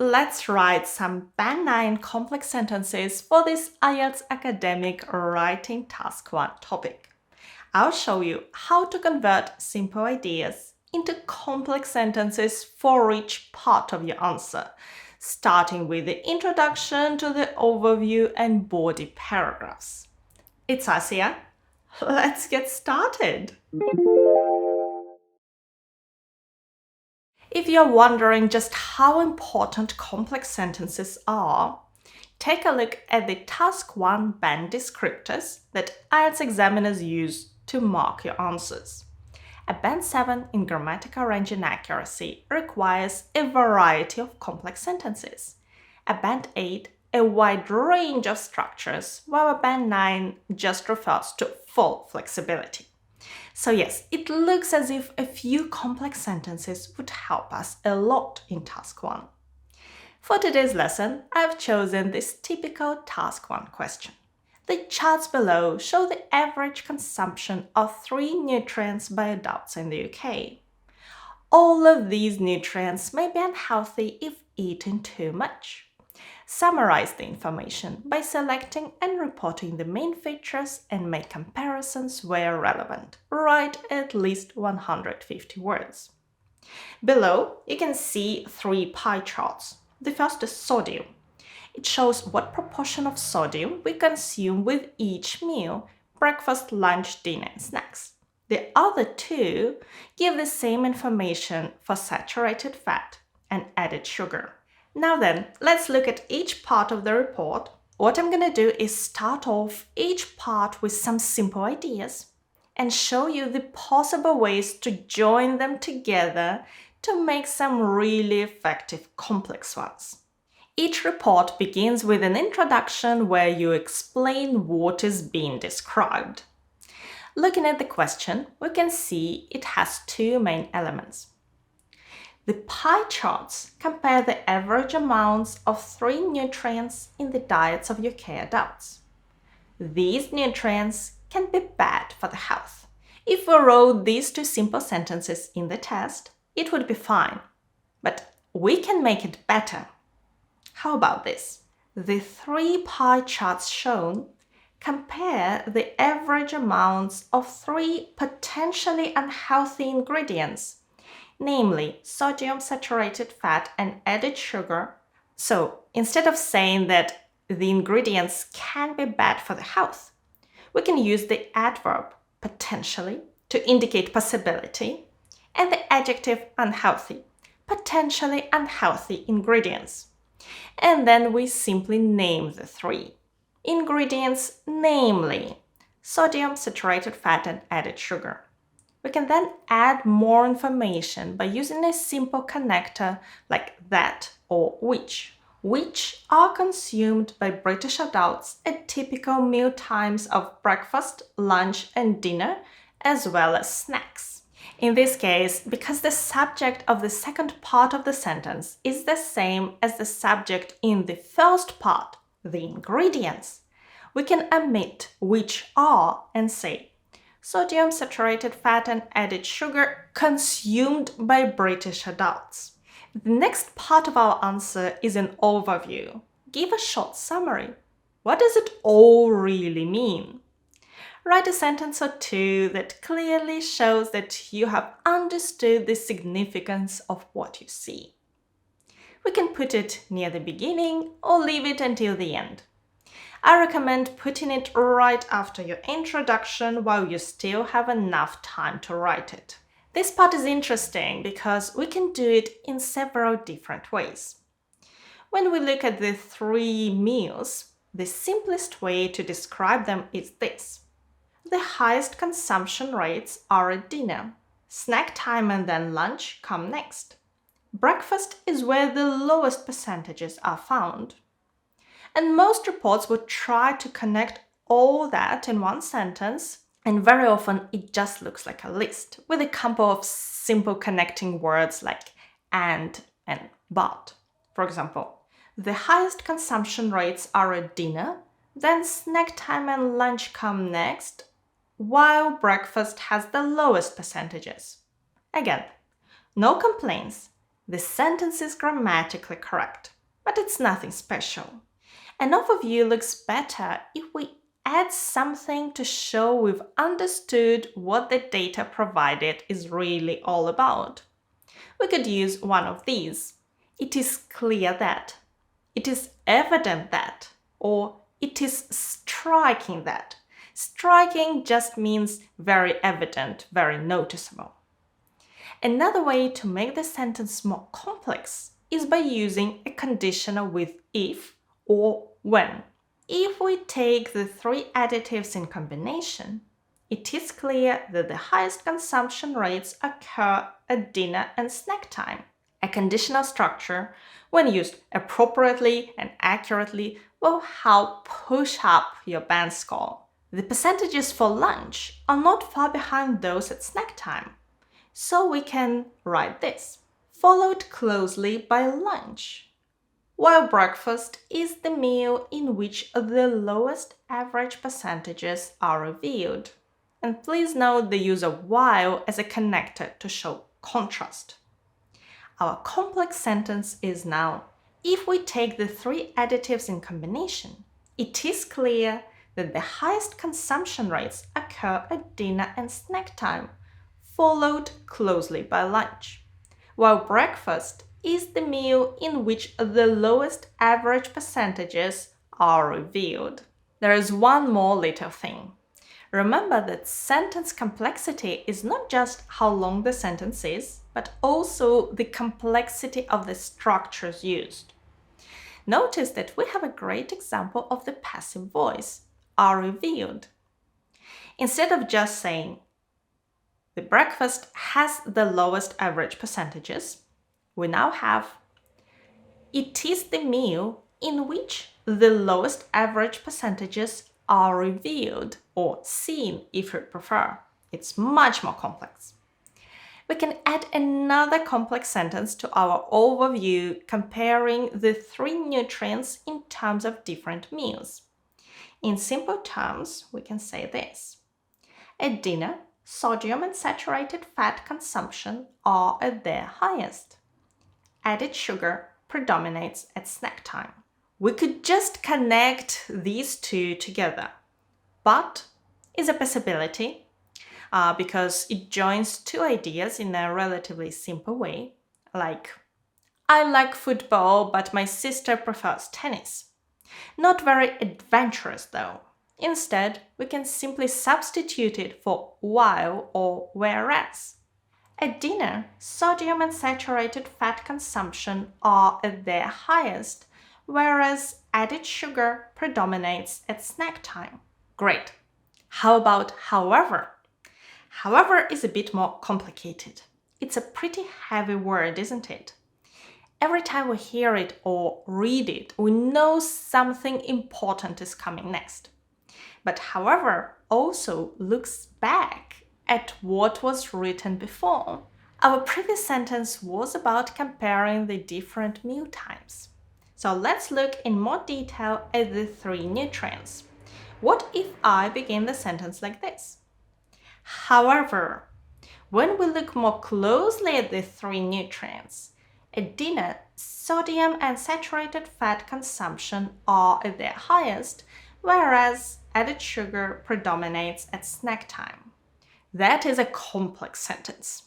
let's write some Band 9 complex sentences for this IELTS Academic Writing Task 1 topic. I'll show you how to convert simple ideas into complex sentences for each part of your answer, starting with the introduction to the overview and body paragraphs. It's Asia. Let's get started. If you're wondering just how important complex sentences are, take a look at the Task 1 band descriptors that IELTS examiners use to mark your answers. A Band 7 in grammatical range and accuracy requires a variety of complex sentences. A Band 8, a wide range of structures, while a Band 9 just refers to full flexibility. So yes, it looks as if a few complex sentences would help us a lot in Task 1. For today's lesson, I've chosen this typical Task 1 question. The charts below show the average consumption of 3 nutrients by adults in the UK. All of these nutrients may be unhealthy if eaten too much. Summarize the information by selecting and reporting the main features and make comparisons where relevant. Write at least 150 words. Below, you can see 3 pie charts. The first is sodium. It shows what proportion of sodium we consume with each meal: breakfast, lunch, dinner, and snacks. The other 2 give the same information for saturated fat and added sugar. Now then, let's look at each part of the report. What I'm going to do is start off each part with some simple ideas and show you the possible ways to join them together to make some really effective complex ones. Each report begins with an introduction where you explain what is being described. Looking at the question, we can see it has 2 main elements. The pie charts compare the average amounts of 3 nutrients in the diets of UK adults. These nutrients can be bad for the health. If we wrote these 2 simple sentences in the test, it would be fine. But we can make it better. How about this? The 3 pie charts shown compare the average amounts of 3 potentially unhealthy ingredients, namely sodium, saturated fat, and added sugar. So instead of saying that the ingredients can be bad for the health, we can use the adverb potentially to indicate possibility and the adjective unhealthy, potentially unhealthy ingredients. And then we simply name the 3 ingredients, namely sodium, saturated fat, and added sugar. We can then add more information by using a simple connector like that or which are consumed by British adults at typical meal times of breakfast, lunch, and dinner, as well as snacks. In this case, because the subject of the second part of the sentence is the same as the subject in the first part, the ingredients, we can omit which are and say sodium, saturated fat, and added sugar consumed by British adults. The next part of our answer is an overview. Give a short summary. What does it all really mean? Write a sentence or 2 that clearly shows that you have understood the significance of what you see. We can put it near the beginning or leave it until the end. I recommend putting it right after your introduction while you still have enough time to write it. This part is interesting because we can do it in several different ways. When we look at the 3 meals, the simplest way to describe them is this. The highest consumption rates are at dinner. Snack time and then lunch come next. Breakfast is where the lowest percentages are found. And most reports would try to connect all that in one sentence, and very often it just looks like a list with a couple of simple connecting words like and but. For example, the highest consumption rates are at dinner, then snack time and lunch come next, while breakfast has the lowest percentages. Again, no complaints. The sentence is grammatically correct, but it's nothing special. An overview looks better if we add something to show we've understood what the data provided is really all about. We could use one of these. It is clear that. It is evident that. Or it is striking that. Striking just means very evident, very noticeable. Another way to make the sentence more complex is by using a conditional with if or when. If we take the three additives in combination, it is clear that the highest consumption rates occur at dinner and snack time. A conditional structure, when used appropriately and accurately, will help push up your band score. The percentages for lunch are not far behind those at snack time, so we can write this, followed closely by lunch, while breakfast is the meal in which the lowest average percentages are revealed. And please note the use of while as a connector to show contrast. Our complex sentence is now, if we take the three additives in combination, it is clear that the highest consumption rates occur at dinner and snack time, followed closely by lunch, while breakfast is the meal in which the lowest average percentages are revealed. There is one more little thing. Remember that sentence complexity is not just how long the sentence is, but also the complexity of the structures used. Notice that we have a great example of the passive voice, are revealed. Instead of just saying, the breakfast has the lowest average percentages, we now have, it is the meal in which the lowest average percentages are revealed, or seen if you prefer. It's much more complex. We can add another complex sentence to our overview comparing the three nutrients in terms of different meals. In simple terms, we can say this. At dinner, sodium and saturated fat consumption are at their highest. Added sugar predominates at snack time. We could just connect these two together, but is a possibility because it joins two ideas in a relatively simple way, like, I like football, but my sister prefers tennis. Not very adventurous though. Instead, we can simply substitute it for while or whereas. At dinner, sodium and saturated fat consumption are at their highest, whereas added sugar predominates at snack time. Great. How about however? However is a bit more complicated. It's a pretty heavy word, isn't it? Every time we hear it or read it, we know something important is coming next. But however also looks back at what was written before. Our previous sentence was about comparing the different meal times. So let's look in more detail at the three nutrients. What if I begin the sentence like this? However, when we look more closely at the three nutrients, at dinner, sodium and saturated fat consumption are at their highest, whereas added sugar predominates at snack time. That is a complex sentence.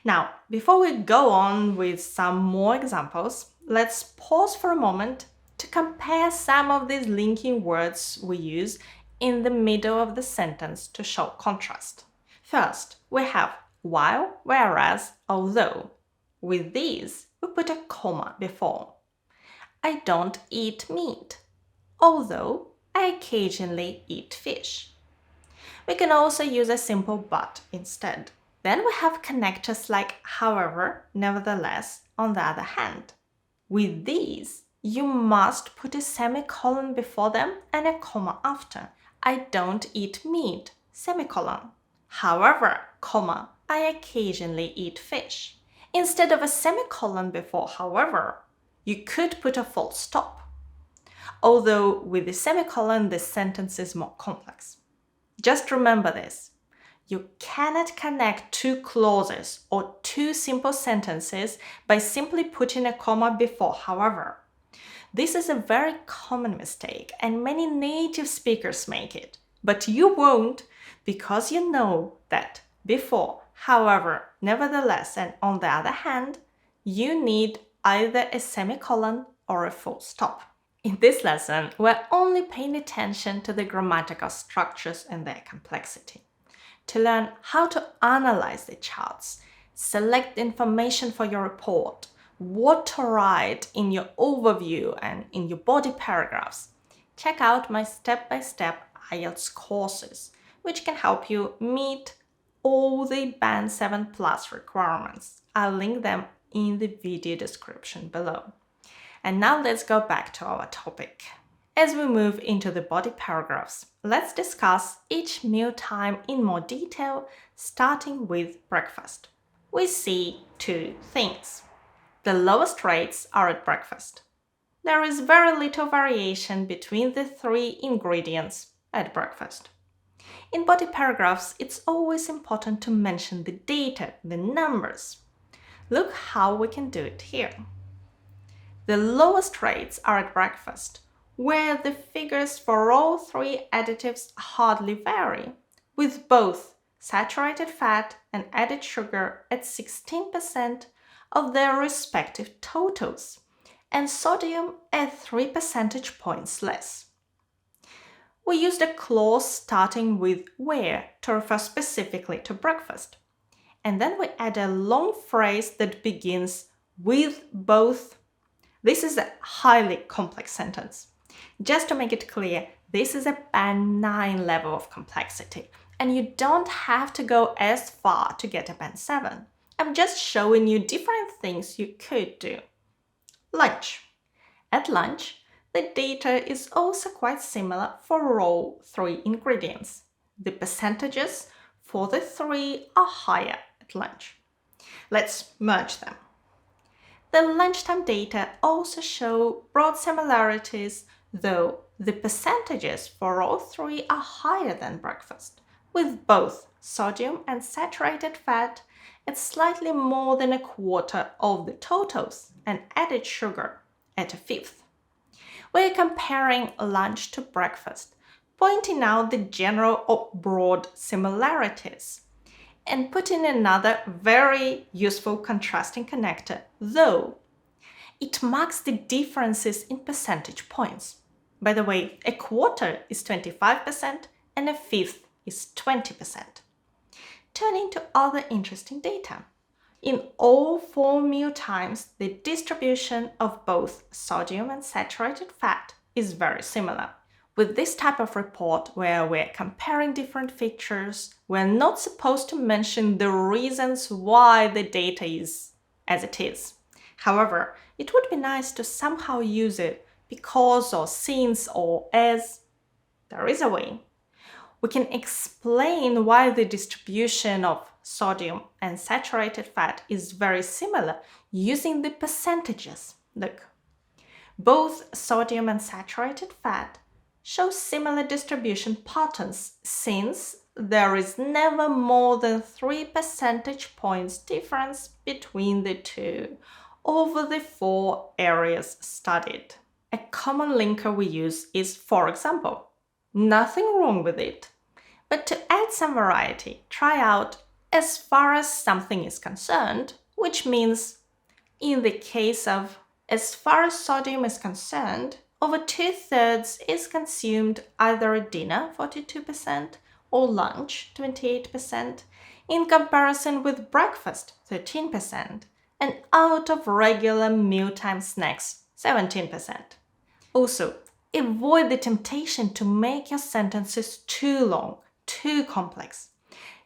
Now, before we go on with some more examples, let's pause for a moment to compare some of these linking words we use in the middle of the sentence to show contrast. First, we have while, whereas, although. With these, we put a comma before. I don't eat meat, although I occasionally eat fish. We can also use a simple but instead. Then we have connectors like however, nevertheless, on the other hand. With these, you must put a semicolon before them and a comma after. I don't eat meat, semicolon. However, comma, I occasionally eat fish. Instead of a semicolon before however, you could put a full stop. Although with the semicolon, the sentence is more complex. Just remember this. You cannot connect two clauses or two simple sentences by simply putting a comma before however. This is a very common mistake and many native speakers make it, but you won't because you know that before, however, nevertheless, and on the other hand, you need either a semicolon or a full stop. In this lesson, we're only paying attention to the grammatical structures and their complexity. To learn how to analyze the charts, select the information for your report, what to write in your overview and in your body paragraphs, check out my step-by-step IELTS courses, which can help you meet all the Band 7 Plus requirements. I'll link them in the video description below. And now let's go back to our topic. As we move into the body paragraphs, let's discuss each mealtime in more detail, starting with breakfast. We see two things. The lowest rates are at breakfast. There is very little variation between the three ingredients at breakfast. In body paragraphs, it's always important to mention the data, the numbers. Look how we can do it here. The lowest rates are at breakfast, where the figures for all three additives hardly vary, with both saturated fat and added sugar at 16% of their respective totals, and sodium at 3 percentage points less. We used a clause starting with where to refer specifically to breakfast, and then we add a long phrase that begins with both. This is a highly complex sentence. Just to make it clear, this is a Band 9 level of complexity, and you don't have to go as far to get a Band 7. I'm just showing you different things you could do. Lunch. At lunch, the data is also quite similar for all three ingredients. The percentages for the three are higher at lunch. Let's merge them. The lunchtime data also show broad similarities, though the percentages for all three are higher than breakfast, with both sodium and saturated fat at slightly more than a quarter of the totals and added sugar at a fifth. We're comparing lunch to breakfast, pointing out the general or broad similarities, and putting another very useful contrasting connector, though it marks the differences in percentage points. By the way, a quarter is 25% and a fifth is 20%. Turning to other interesting data. In all four meal times, the distribution of both sodium and saturated fat is very similar. With this type of report where we're comparing different features, we're not supposed to mention the reasons why the data is as it is. However, it would be nice to somehow use it because or since or as. There is a way. We can explain why the distribution of sodium and saturated fat is very similar using the percentages. Look, both sodium and saturated fat show similar distribution patterns since there is never more than 3 percentage points difference between the two over the 4 areas studied. A common linker we use is for example. Nothing wrong with it. But to add some variety, try out as far as something is concerned, which means in the case of as far as sodium is concerned, over 2/3 is consumed either at dinner, 42%, or lunch, 28%, in comparison with breakfast, 13%, and out of regular mealtime snacks, 17%. Also, avoid the temptation to make your sentences too long, too complex.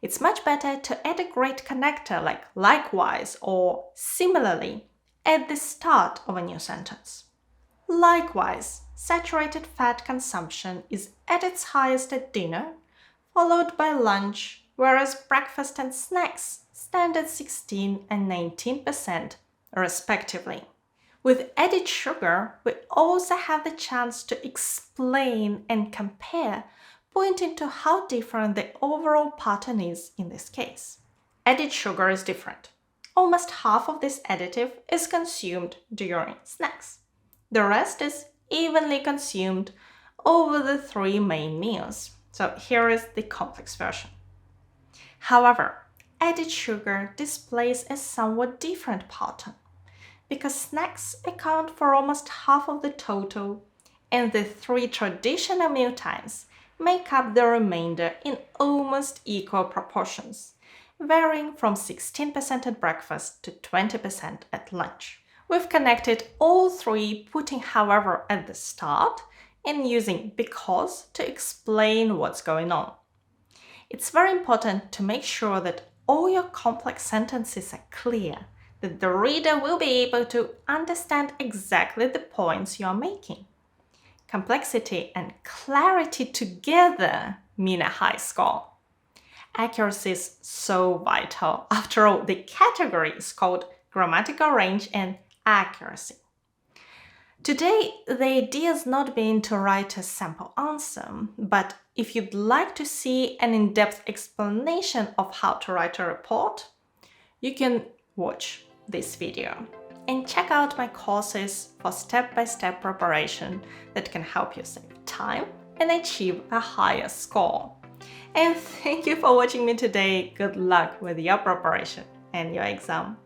It's much better to add a great connector like likewise or similarly at the start of a new sentence. Likewise, saturated fat consumption is at its highest at dinner, followed by lunch, whereas breakfast and snacks stand at 16 and 19% respectively. With added sugar, we also have the chance to explain and compare pointing to how different the overall pattern is in this case. Added sugar is different. Almost half of this additive is consumed during snacks. The rest is evenly consumed over the 3 main meals. So here is the complex version. However, added sugar displays a somewhat different pattern because snacks account for almost half of the total and the 3 traditional mealtimes make up the remainder in almost equal proportions, varying from 16% at breakfast to 20% at lunch. We've connected all 3, putting however at the start and using because to explain what's going on. It's very important to make sure that all your complex sentences are clear, that the reader will be able to understand exactly the points you're making. Complexity and clarity together mean a high score. Accuracy is so vital. After all, the category is called grammatical range and accuracy. Today, the idea is not being to write a sample answer, but if you'd like to see an in-depth explanation of how to write a report, you can watch this video and check out my courses for step-by-step preparation that can help you save time and achieve a higher score. And thank you for watching me today. Good luck with your preparation and your exam.